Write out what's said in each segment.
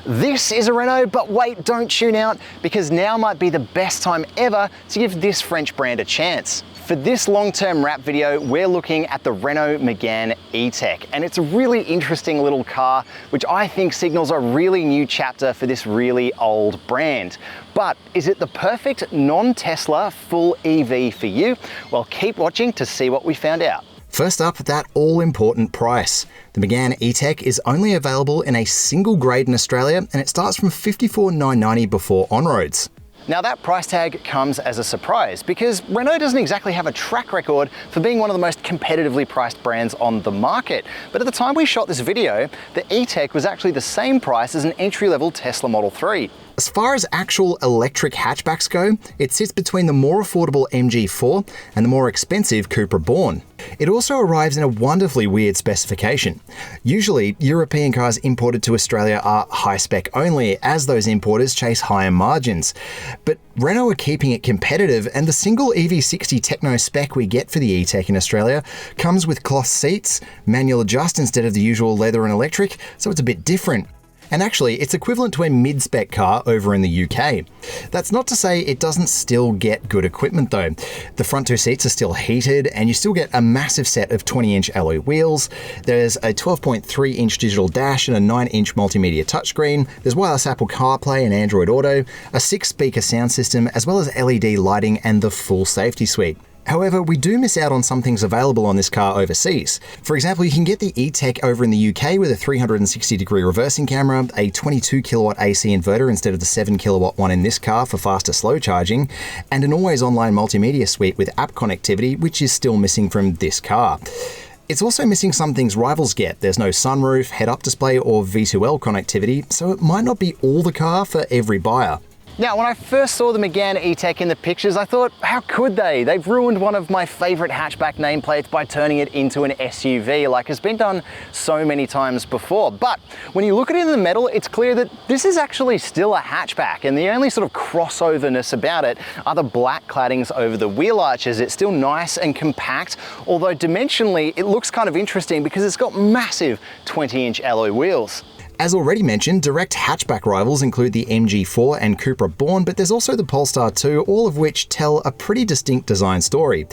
This is a Renault, but wait, don't tune out, because now might be the best time ever to give this French brand a chance. For this long-term wrap video, we're looking at the Renault Megane E-Tech, and it's a really interesting little car, which I think signals a really new chapter for this really old brand. But is it the perfect non-Tesla full EV for you? Well, keep watching to see what we found out. First up, that all-important price. The Megane E-Tech is only available in a single grade in Australia, and it starts from $54,990 before on-roads. Now that price tag comes as a surprise because Renault doesn't exactly have a track record for being one of the most competitively priced brands on the market. But at the time we shot this video, the E-Tech was actually the same price as an entry-level Tesla Model 3. As far as actual electric hatchbacks go, it sits between the more affordable MG4 and the more expensive Cupra Born. It also arrives in a wonderfully weird specification. Usually, European cars imported to Australia are high-spec only, as those importers chase higher margins. But Renault are keeping it competitive, and the single EV60 Techno spec we get for the E-Tech in Australia comes with cloth seats, manual adjust instead of the usual leather and electric, so it's a bit different. And actually, it's equivalent to a mid-spec car over in the UK. That's not to say it doesn't still get good equipment though. The front two seats are still heated, and you still get a massive set of 20-inch alloy wheels. There's a 12.3-inch digital dash and a 9-inch multimedia touchscreen. There's wireless Apple CarPlay and Android Auto, a 6-speaker sound system, as well as LED lighting and the full safety suite. However, we do miss out on some things available on this car overseas. For example, you can get the E-Tech over in the UK with a 360-degree reversing camera, a 22 kilowatt AC inverter instead of the 7 kilowatt one in this car for faster slow charging, and an always online multimedia suite with app connectivity, which is still missing from this car. It's also missing some things rivals get. There's no sunroof, head-up display, or V2L connectivity, so it might not be all the car for every buyer. Now, when I first saw the Megane E-Tech in the pictures, I thought, how could they? They've ruined one of my favorite hatchback nameplates by turning it into an SUV, like has been done so many times before. But when you look at it in the metal, it's clear that this is actually still a hatchback, and the only sort of crossoverness about it are the black claddings over the wheel arches. It's still nice and compact, although dimensionally, it looks kind of interesting because it's got massive 20-inch alloy wheels. As already mentioned, direct hatchback rivals include the MG4 and Cupra Born, but there's also the Polestar 2, all of which tell a pretty distinct design story.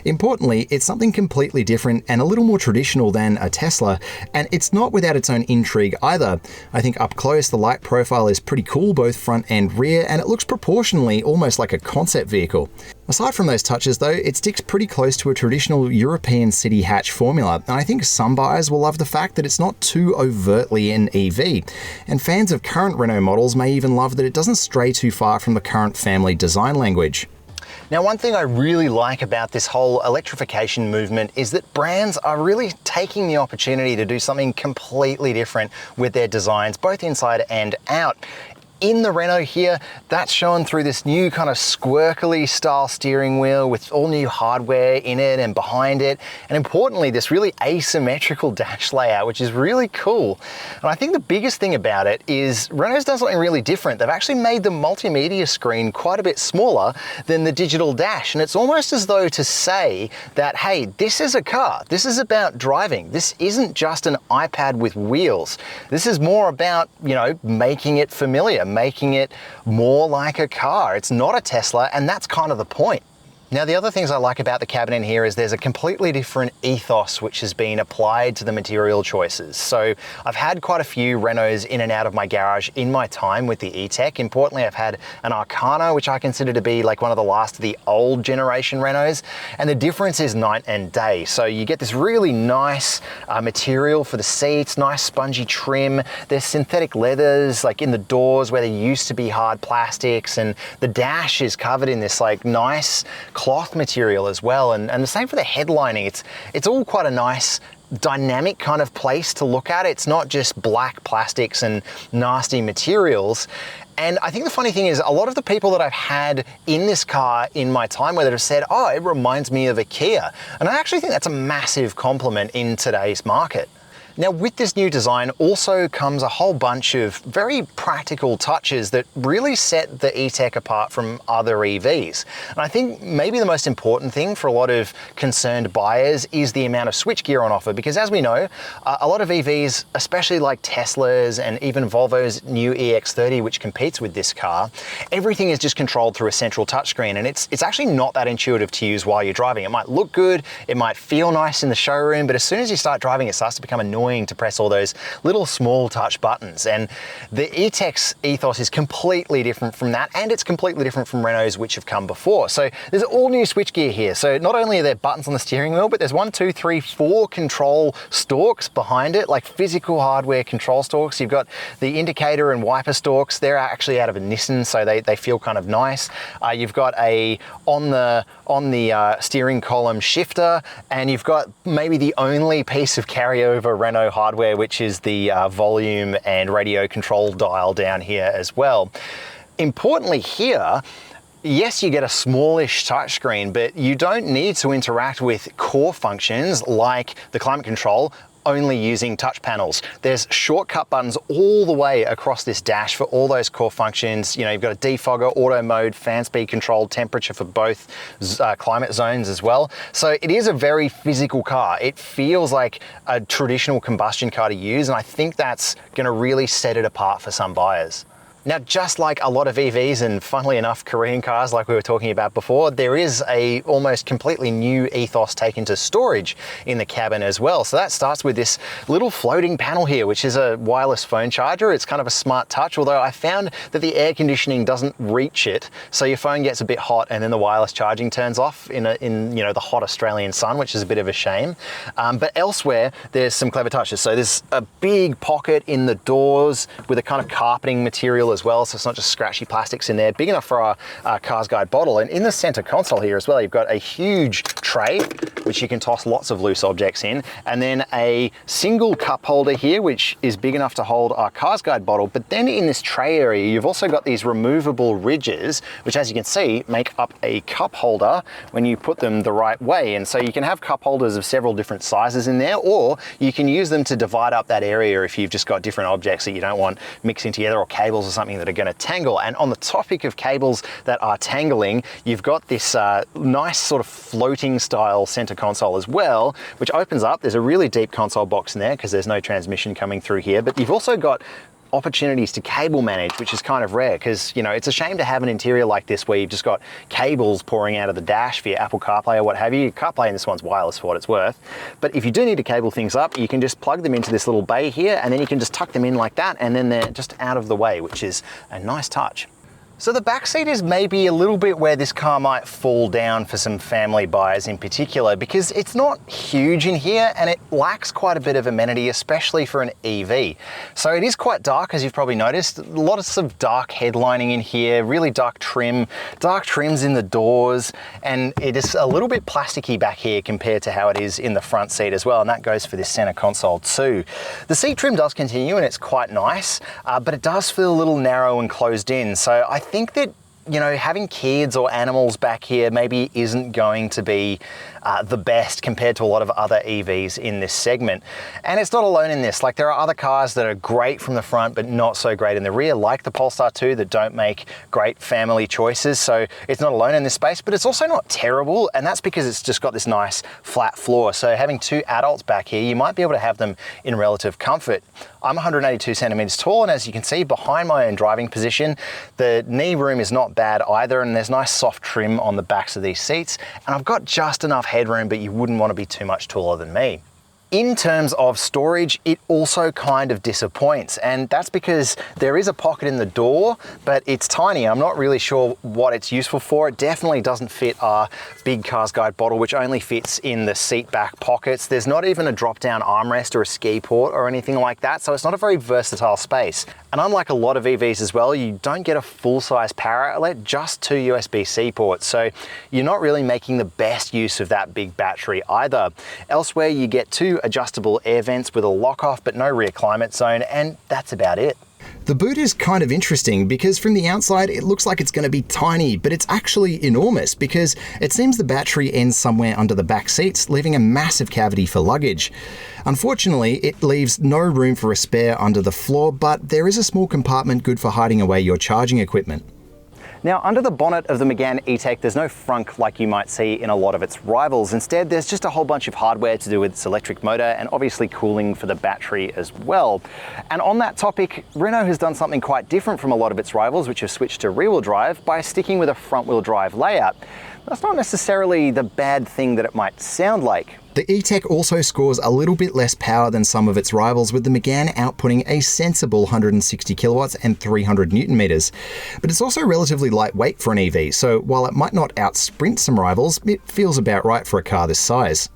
Importantly, it's something completely different and a little more traditional than a Tesla, and it's not without its own intrigue either. I think up close, the light profile is pretty cool, both front and rear, and it looks proportionally almost like a concept vehicle. Aside from those touches though, it sticks pretty close to a traditional European city hatch formula, and I think some buyers will love the fact that it's not too overtly an EV. And fans of current Renault models may even love that it doesn't stray too far from the current family design language. Now, one thing I really like about this whole electrification movement is that brands are really taking the opportunity to do something completely different with their designs, both inside and out. In the Renault here, that's shown through this new kind of squirkly style steering wheel with all new hardware in it and behind it. And importantly, this really asymmetrical dash layout, which is really cool. And I think the biggest thing about it is Renault's done something really different. They've actually made the multimedia screen quite a bit smaller than the digital dash. And it's almost as though to say that, hey, this is a car. This is about driving. This isn't just an iPad with wheels. This is more about, making it familiar, making it more like a car. It's not a Tesla, and that's kind of the point. Now, the other things I like about the cabin in here is there's a completely different ethos which has been applied to the material choices. So I've had quite a few Renaults in and out of my garage in my time with the E-Tech. Importantly, I've had an Kona, which I consider to be like one of the last of the old generation Renaults. And the difference is night and day. So you get this really nice material for the seats, nice spongy trim. There's synthetic leathers like in the doors where there used to be hard plastics, and the dash is covered in this like nice cloth material as well, and the same for the headlining. It's all quite a nice dynamic kind of place to look at. It's not just black plastics and nasty materials. And I think the funny thing is a lot of the people that I've had in this car in my time where have said, oh, it reminds me of a Kia. And I actually think that's a massive compliment in today's market. Now with this new design also comes a whole bunch of very practical touches that really set the E-Tech apart from other EVs. And I think maybe the most important thing for a lot of concerned buyers is the amount of switchgear on offer, because as we know, a lot of EVs, especially like Tesla's and even Volvo's new EX30, which competes with this car, everything is just controlled through a central touchscreen, and it's actually not that intuitive to use while you're driving. It might look good, it might feel nice in the showroom, but as soon as you start driving, it starts to become annoying to press all those little small touch buttons. And the E-Tech's ethos is completely different from that, and it's completely different from Renault's, which have come before. So there's all new switchgear here. So not only are there buttons on the steering wheel, but there's 4 control stalks behind it, like physical hardware control stalks. You've got the indicator and wiper stalks. They're actually out of a Nissan, so they feel kind of nice. You've got a on the steering column shifter, and you've got maybe the only piece of carryover Renault hardware, which is the volume and radio control dial down here as well. Importantly here, yes, you get a smallish touchscreen, but you don't need to interact with core functions like the climate control only using touch panels. There's shortcut buttons all the way across this dash for all those core functions. You know, you've got a defogger, auto mode, fan speed control, temperature for both climate zones as well. So it is a very physical car. It feels like a traditional combustion car to use, and I think that's gonna really set it apart for some buyers. Now, just like a lot of EVs and funnily enough, Korean cars like we were talking about before, there is a almost completely new ethos taken to storage in the cabin as well. So that starts with this little floating panel here, which is a wireless phone charger. It's kind of a smart touch, although I found that the air conditioning doesn't reach it. So your phone gets a bit hot and then the wireless charging turns off in you know, the hot Australian sun, which is a bit of a shame. But elsewhere, there's some clever touches. So there's a big pocket in the doors with a kind of carpeting material as well, so it's not just scratchy plastics in there, big enough for our CarsGuide bottle. And in the center console here as well, you've got a huge tray, which you can toss lots of loose objects in, and then a single cup holder here, which is big enough to hold our CarsGuide bottle. But then in this tray area, you've also got these removable ridges, which as you can see, make up a cup holder when you put them the right way. And so you can have cup holders of several different sizes in there, or you can use them to divide up that area if you've just got different objects that you don't want mixing together, or cables or something that are going to tangle. And on the topic of cables that are tangling, you've got this nice sort of floating style center console as well, which opens up. There's a really deep console box in there because there's no transmission coming through here, but you've also got opportunities to cable manage, which is kind of rare because, you know, it's a shame to have an interior like this where you've just got cables pouring out of the dash for your Apple CarPlay or what have you. CarPlay in this one's wireless for what it's worth. But if you do need to cable things up, you can just plug them into this little bay here, and then you can just tuck them in like that, and then they're just out of the way, which is a nice touch. So the back seat is maybe a little bit where this car might fall down for some family buyers in particular, because it's not huge in here and it lacks quite a bit of amenity, especially for an EV. So it is quite dark, as you've probably noticed. Lots of dark headlining in here, really dark trims in the doors, and it is a little bit plasticky back here compared to how it is in the front seat as well, and that goes for this center console too. The seat trim does continue and it's quite nice, but it does feel a little narrow and closed in. So I think that, you know, having kids or animals back here maybe isn't going to be the best compared to a lot of other EVs in this segment. And it's not alone in this. Like, there are other cars that are great from the front but not so great in the rear, like the Polestar 2, that don't make great family choices. So it's not alone in this space, but it's also not terrible, and that's because it's just got this nice flat floor. So having two adults back here, you might be able to have them in relative comfort. I'm 182 centimeters tall, and as you can see behind my own driving position, the knee room is not bad either, and there's nice soft trim on the backs of these seats, and I've got just enough headroom, but you wouldn't want to be too much taller than me. In terms of storage, it also kind of disappoints, and that's because there is a pocket in the door, but it's tiny. I'm not really sure what it's useful for. It definitely doesn't fit our big CarsGuide bottle, which only fits in the seat back pockets. There's not even a drop-down armrest or a ski port or anything like that, so it's not a very versatile space. And unlike a lot of EVs as well, you don't get a full-size power outlet, just two USB-C ports, so you're not really making the best use of that big battery either. Elsewhere, you get two adjustable air vents with a lock-off but no rear climate zone, and that's about it. The boot is kind of interesting because from the outside it looks like it's going to be tiny, but it's actually enormous because it seems the battery ends somewhere under the back seats, leaving a massive cavity for luggage. Unfortunately, it leaves no room for a spare under the floor, but there is a small compartment good for hiding away your charging equipment. Now, under the bonnet of the Megane E-Tech, there's no frunk like you might see in a lot of its rivals. Instead, there's just a whole bunch of hardware to do with its electric motor and obviously cooling for the battery as well. And on that topic, Renault has done something quite different from a lot of its rivals, which have switched to rear-wheel drive by sticking with a front-wheel drive layout. That's not necessarily the bad thing that it might sound like. The E-Tech also scores a little bit less power than some of its rivals, with the Megane outputting a sensible 160 kilowatts and 300 newton meters. But it's also relatively lightweight for an EV, so while it might not outsprint some rivals, it feels about right for a car this size.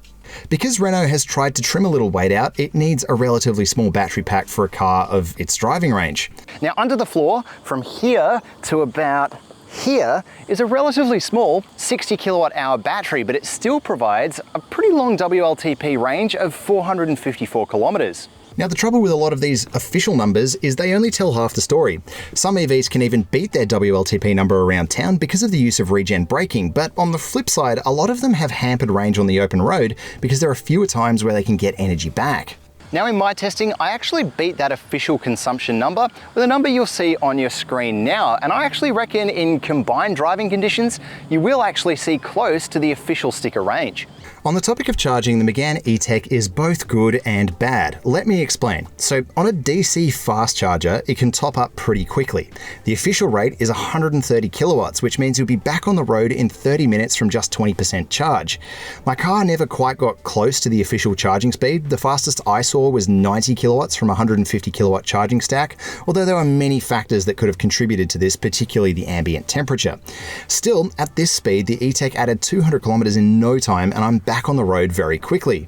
Because Renault has tried to trim a little weight out, it needs a relatively small battery pack for a car of its driving range. Now, under the floor, from here to about here is a relatively small 60 kilowatt hour battery, but it still provides a pretty long WLTP range of 454 kilometers. Now, the trouble with a lot of these official numbers is they only tell half the story. Some EVs can even beat their WLTP number around town because of the use of regen braking, but on the flip side, a lot of them have hampered range on the open road because there are fewer times where they can get energy back. Now, in my testing, I actually beat that official consumption number with a number you'll see on your screen now. And I actually reckon in combined driving conditions, you will actually see close to the official sticker range. On the topic of charging, the Megane E-Tech is both good and bad. Let me explain. So on a DC fast charger, it can top up pretty quickly. The official rate is 130 kilowatts, which means you'll be back on the road in 30 minutes from just 20% charge. My car never quite got close to the official charging speed. The fastest I saw was 90 kilowatts from a 150 kilowatt charging stack, although there are many factors that could have contributed to this, particularly the ambient temperature. Still, at this speed, the E-Tech added 200 kilometers in no time, and I'm back on the road very quickly.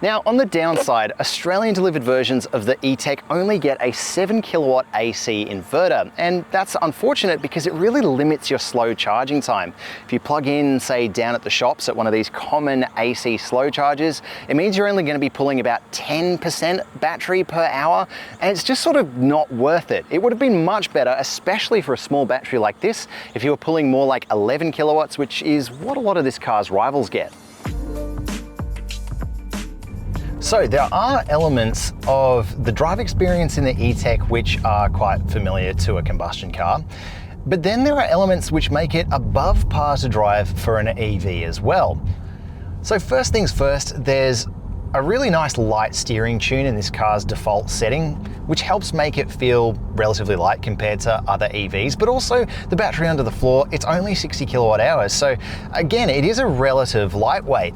Now, on the downside, Australian delivered versions of the E-Tech only get a 7 kilowatt AC inverter, and that's unfortunate because it really limits your slow charging time. If you plug in, say, down at the shops at one of these common AC slow chargers, it means you're only going to be pulling about 10% battery per hour, and it's just sort of not worth it. It would have been much better, especially for a small battery like this, if you were pulling more like 11 kilowatts, which is what a lot of this car's rivals get. So there are elements of the drive experience in the E-Tech which are quite familiar to a combustion car, but then there are elements which make it above par to drive for an EV as well. So first things first, there's a really nice light steering tune in this car's default setting, which helps make it feel relatively light compared to other EVs, but also the battery under the floor, it's only 60 kilowatt hours. So again, it is a relative lightweight.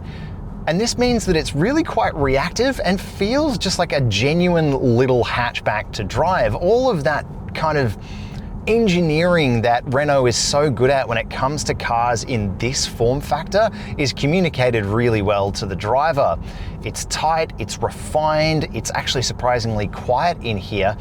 And this means that it's really quite reactive and feels just like a genuine little hatchback to drive. All of that kind of engineering that Renault is so good at when it comes to cars in this form factor is communicated really well to the driver. It's tight, it's refined, it's actually surprisingly quiet in here.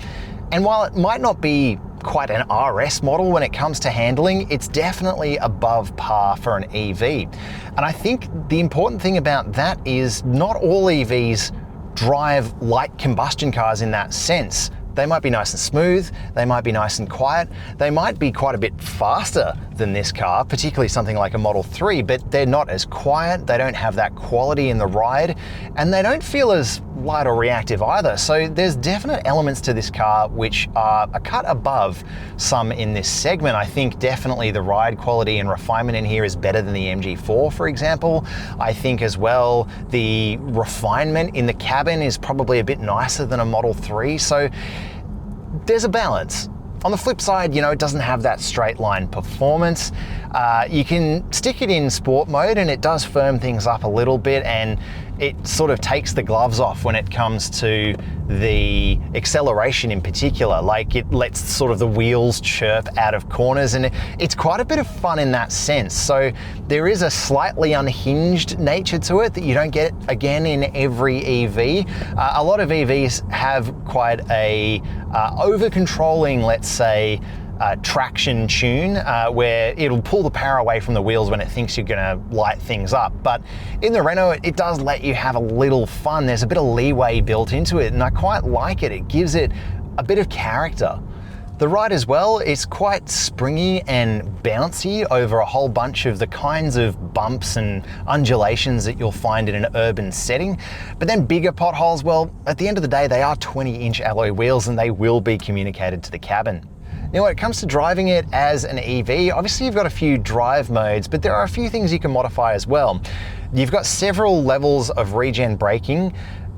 And while it might not be quite an RS model when it comes to handling, it's definitely above par for an EV. And I think the important thing about that is not all EVs drive like combustion cars in that sense. They might be nice and smooth, they might be nice and quiet, they might be quite a bit faster than this car, particularly something like a Model 3, but they're not as quiet, they don't have that quality in the ride, and they don't feel as light or reactive either. So there's definite elements to this car which are a cut above some in this segment. I think definitely the ride quality and refinement in here is better than the MG4, for example. I think as well the refinement in the cabin is probably a bit nicer than a Model 3. So there's a balance. On the flip side, you know, it doesn't have that straight line performance. You can stick it in sport mode and it does firm things up a little bit, and it sort of takes the gloves off when it comes to the acceleration in particular. Like, it lets sort of the wheels chirp out of corners, and it's quite a bit of fun in that sense. So there is a slightly unhinged nature to it that you don't get again in every EV. A lot of EVs have quite a over-controlling, let's say, traction tune where it'll pull the power away from the wheels when it thinks you're going to light things up. But in the Renault, it does let you have a little fun. There's a bit of leeway built into it, and I quite like it. It gives it a bit of character. The ride as well is quite springy and bouncy over a whole bunch of the kinds of bumps and undulations that you'll find in an urban setting. But then bigger potholes, well, at the end of the day, they are 20-inch alloy wheels and they will be communicated to the cabin. Now, when it comes to driving it as an EV, obviously you've got a few drive modes, but there are a few things you can modify as well. You've got several levels of regen braking.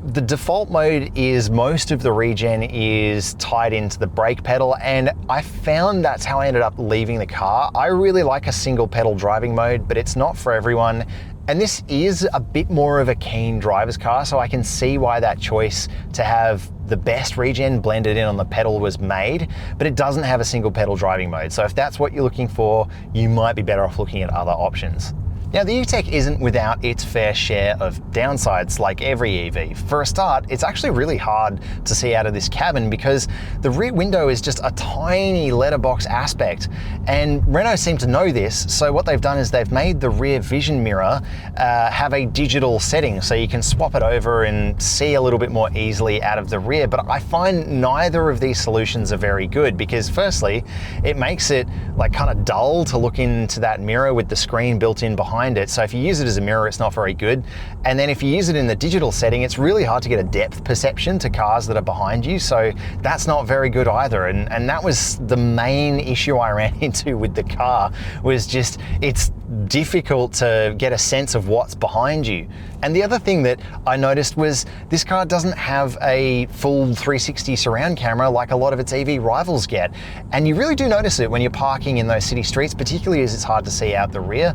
The default mode is most of the regen is tied into the brake pedal, and I found that's how I ended up leaving the car. I really like a single pedal driving mode, but it's not for everyone. And this is a bit more of a keen driver's car, so I can see why that choice to have the best regen blended in on the pedal was made, but it doesn't have a single pedal driving mode. So if that's what you're looking for, you might be better off looking at other options. Now, the E-Tech isn't without its fair share of downsides like every EV. For a start, it's actually really hard to see out of this cabin because the rear window is just a tiny letterbox aspect. And Renault seem to know this, so what they've done is they've made the rear vision mirror have a digital setting, so you can swap it over and see a little bit more easily out of the rear. But I find neither of these solutions are very good because firstly, it makes it like kind of dull to look into that mirror with the screen built in behind it. So if you use it as a mirror, it's not very good. And then if you use it in the digital setting, it's really hard to get a depth perception to cars that are behind you. So that's not very good either. And that was the main issue I ran into with the car, was just it's difficult to get a sense of what's behind you. And the other thing that I noticed was this car doesn't have a full 360 surround camera like a lot of its EV rivals get. And you really do notice it when you're parking in those city streets, particularly as it's hard to see out the rear.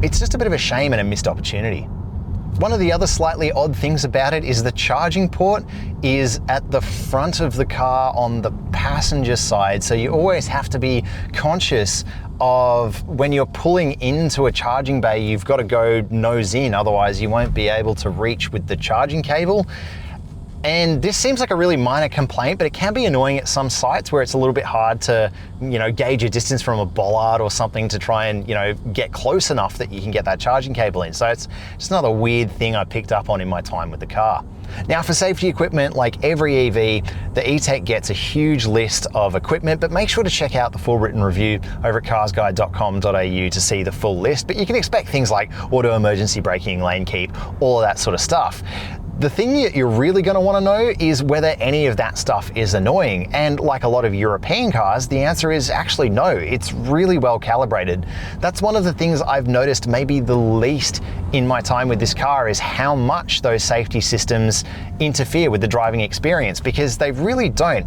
It's just a bit of a shame and a missed opportunity. One of the other slightly odd things about it is the charging port is at the front of the car on the passenger side. So you always have to be conscious of when you're pulling into a charging bay, you've got to go nose in, otherwise you won't be able to reach with the charging cable. And this seems like a really minor complaint, but it can be annoying at some sites where it's a little bit hard to, gauge your distance from a bollard or something to try and, get close enough that you can get that charging cable in. So it's just another weird thing I picked up on in my time with the car. Now, for safety equipment, like every EV, the E-Tech gets a huge list of equipment, but make sure to check out the full written review over at carsguide.com.au to see the full list. But you can expect things like auto emergency braking, lane keep, all of that sort of stuff. The thing that you're really going to want to know is whether any of that stuff is annoying. And like a lot of European cars, the answer is actually no. It's really well calibrated. That's one of the things I've noticed maybe the least in my time with this car is how much those safety systems interfere with the driving experience, because they really don't.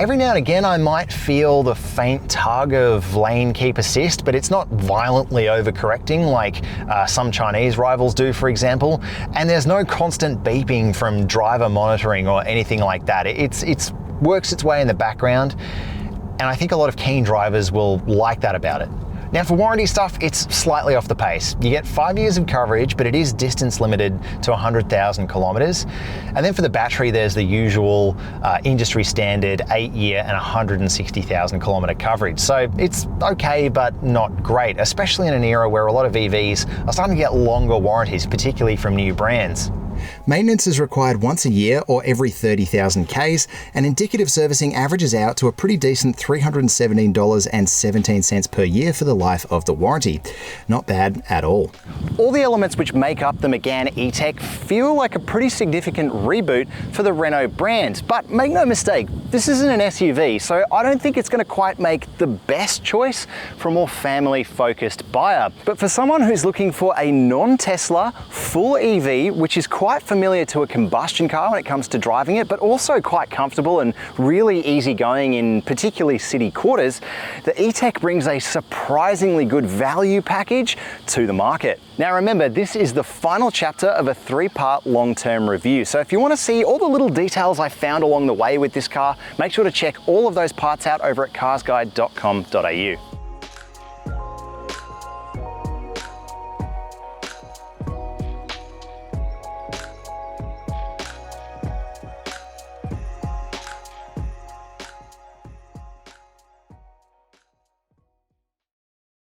Every now and again, I might feel the faint tug of lane keep assist, but it's not violently overcorrecting like some Chinese rivals do, for example. And there's no constant beeping from driver monitoring or anything like that. It works its way in the background, and I think a lot of keen drivers will like that about it. Now, for warranty stuff, it's slightly off the pace. You get 5 years of coverage, but it is distance limited to 100,000 kilometers. And then for the battery, there's the usual industry standard 8-year and 160,000 kilometer coverage. So it's okay, but not great, especially in an era where a lot of EVs are starting to get longer warranties, particularly from new brands. Maintenance is required once a year or every 30,000 Ks, and indicative servicing averages out to a pretty decent $317.17 per year for the life of the warranty. Not bad at all. All the elements which make up the Megane E-Tech feel like a pretty significant reboot for the Renault brand. But make no mistake, this isn't an SUV, so I don't think it's going to quite make the best choice for a more family-focused buyer. But for someone who's looking for a non-Tesla full EV, which is quite familiar to a combustion car when it comes to driving it, but also quite comfortable and really easygoing in particularly city quarters, the E-Tech brings a surprisingly good value package to the market. Now remember, this is the final chapter of a 3-part long-term review. So if you want to see all the little details I found along the way with this car, make sure to check all of those parts out over at carsguide.com.au.